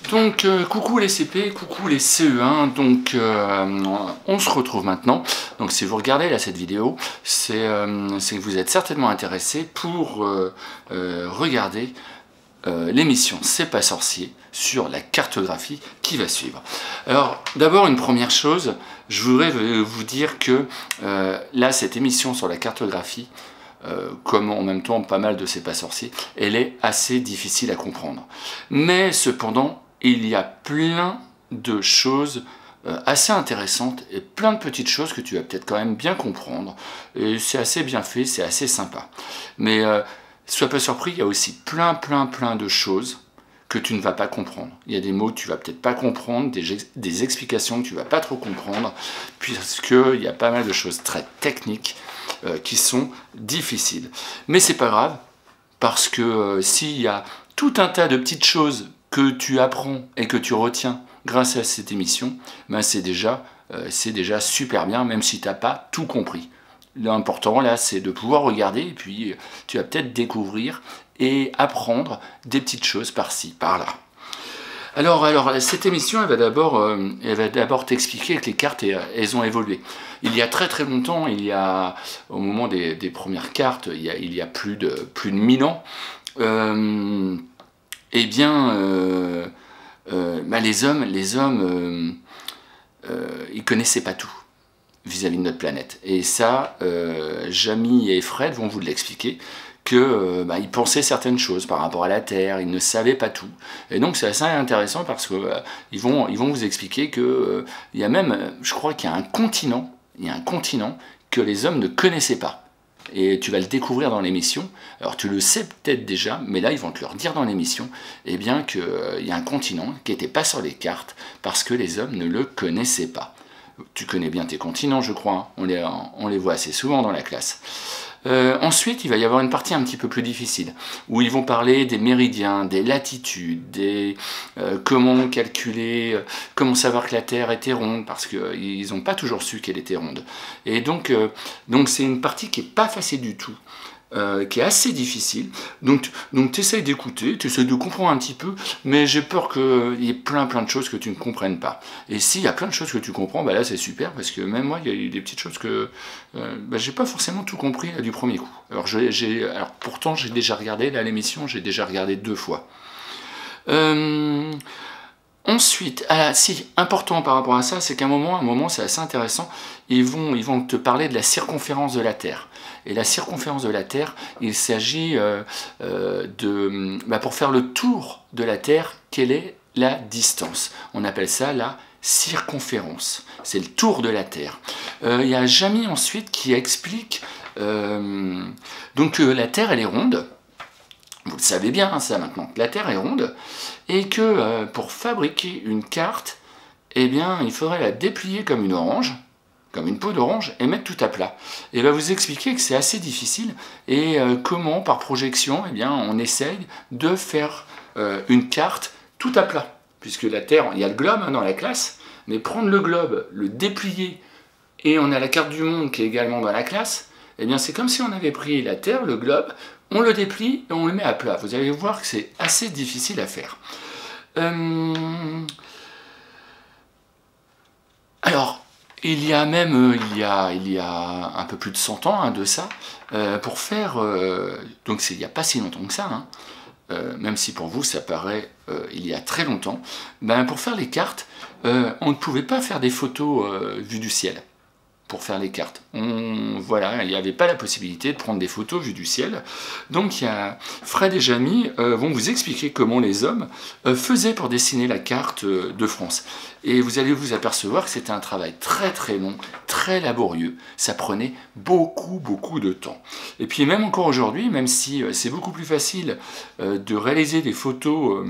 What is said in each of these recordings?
Donc coucou les CP, coucou les CE1, donc on se retrouve maintenant. Donc si vous regardez là cette vidéo, c'est que vous êtes certainement intéressé pour regarder l'émission C'est pas sorcier sur la cartographie qui va suivre. Alors d'abord une première chose, je voudrais vous dire que là cette émission sur la cartographie, comme en même temps pas mal de C'est pas sorcier, elle est assez difficile à comprendre. Mais cependant, il y a plein de choses assez intéressantes et plein de petites choses que tu vas peut-être quand même bien comprendre. Et c'est assez bien fait, c'est assez sympa. Mais sois pas surpris, il y a aussi plein de choses que tu ne vas pas comprendre. Il y a des mots que tu vas peut-être pas comprendre, des explications que tu vas pas trop comprendre, puisqu'il y a pas mal de choses très techniques qui sont difficiles. Mais c'est pas grave, parce que s'il y a tout un tas de petites choses que tu apprends et que tu retiens grâce à cette émission, ben c'est déjà super bien, même si tu n'as pas tout compris. L'important là, c'est de pouvoir regarder et puis tu vas peut-être découvrir et apprendre des petites choses par-ci, par-là. Alors, cette émission, elle va d'abord t'expliquer que les cartes, elles ont évolué. Il y a très longtemps, au moment des premières cartes, il y a plus de 1000 ans, eh bien, les hommes, ils connaissaient pas tout vis-à-vis de notre planète. Et ça, Jamie et Fred vont vous l'expliquer, qu'ils pensaient certaines choses par rapport à la Terre, ils ne savaient pas tout. Et donc c'est assez intéressant parce que ils vont vous expliquer que il y a même, je crois qu'il y a un continent que les hommes ne connaissaient pas. Et tu vas le découvrir dans l'émission. Alors tu le sais peut-être déjà, mais là ils vont te le redire dans l'émission, eh bien qu'il y a un continent qui n'était pas sur les cartes parce que les hommes ne le connaissaient pas. Tu connais bien tes continents, je crois, hein. On les voit assez souvent dans la classe. Ensuite, il va y avoir une partie un petit peu plus difficile, où ils vont parler des méridiens, des latitudes, comment calculer, comment savoir que la Terre était ronde, parce qu'ils n'ont pas toujours su qu'elle était ronde. Et donc c'est une partie qui n'est pas facile du tout, qui est assez difficile. Donc tu essayes d'écouter, tu essayes de comprendre un petit peu, mais j'ai peur qu'il y ait plein de choses que tu ne comprennes pas. Et s'il y a plein de choses que tu comprends, bah là c'est super, parce que même moi, il y a eu des petites choses que j'ai pas forcément tout compris là, du premier coup. Alors pourtant, j'ai déjà regardé l'émission, j'ai déjà regardé 2 fois. Ensuite, important par rapport à ça, c'est qu'à un moment, c'est assez intéressant, ils vont te parler de la circonférence de la Terre. Et la circonférence de la Terre, il s'agit pour faire le tour de la Terre, quelle est la distance? On appelle ça la circonférence. C'est le tour de la Terre. Il y a Jamie ensuite qui explique que la Terre, elle est ronde. Vous le savez bien, hein, ça maintenant, que la Terre est ronde, et que pour fabriquer une carte, eh bien, il faudrait la déplier comme une orange, comme une peau d'orange, et mettre tout à plat. Et va vous expliquer que c'est assez difficile, et comment, par projection, eh bien, on essaye de faire une carte tout à plat. Puisque la Terre, il y a le globe hein, dans la classe, mais prendre le globe, le déplier, et on a la carte du monde qui est également dans la classe, eh bien, c'est comme si on avait pris la Terre, le globe, on le déplie et on le met à plat. Vous allez voir que c'est assez difficile à faire. Alors, il y a un peu plus de 100 ans hein, de ça, pour faire... donc il n'y a pas si longtemps que ça, hein, même si pour vous ça paraît il y a très longtemps, pour faire les cartes, on ne pouvait pas faire des photos vues du ciel. Pour faire les cartes. Voilà, il n'y avait pas la possibilité de prendre des photos vues du ciel. Donc il y a Fred et Jamie vont vous expliquer comment les hommes faisaient pour dessiner la carte de France. Et vous allez vous apercevoir que c'était un travail très long, très laborieux. Ça prenait beaucoup de temps. Et puis même encore aujourd'hui, même si c'est beaucoup plus facile de réaliser des photos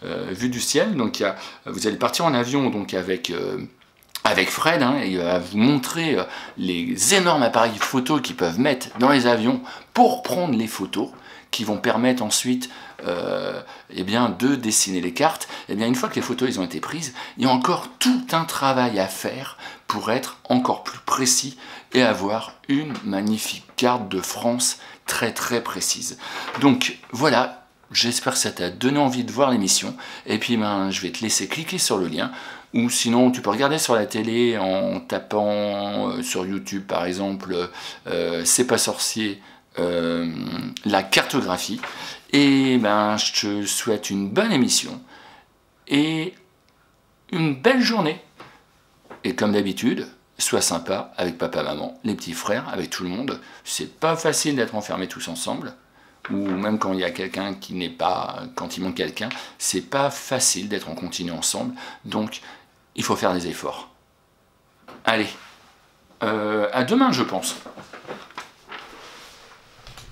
vues du ciel, donc vous allez partir en avion donc avec Fred, hein, il va vous montrer les énormes appareils photo qu'ils peuvent mettre dans les avions pour prendre les photos, qui vont permettre ensuite de dessiner les cartes. Et bien une fois que les photos ont été prises, il y a encore tout un travail à faire pour être encore plus précis et avoir une magnifique carte de France très précise. Donc voilà, J'espère que ça t'a donné envie de voir l'émission. Et puis ben, je vais te laisser cliquer sur le lien. Ou sinon, tu peux regarder sur la télé en tapant sur YouTube, par exemple, C'est pas sorcier, la cartographie. Et ben, je te souhaite une bonne émission et une belle journée. Et comme d'habitude, sois sympa avec papa, maman, les petits frères, avec tout le monde. C'est pas facile d'être enfermés tous ensemble. Ou même quand il y a quelqu'un qui n'est pas, quand il manque quelqu'un, c'est pas facile d'être en continu ensemble, donc il faut faire des efforts. Allez, à demain je pense.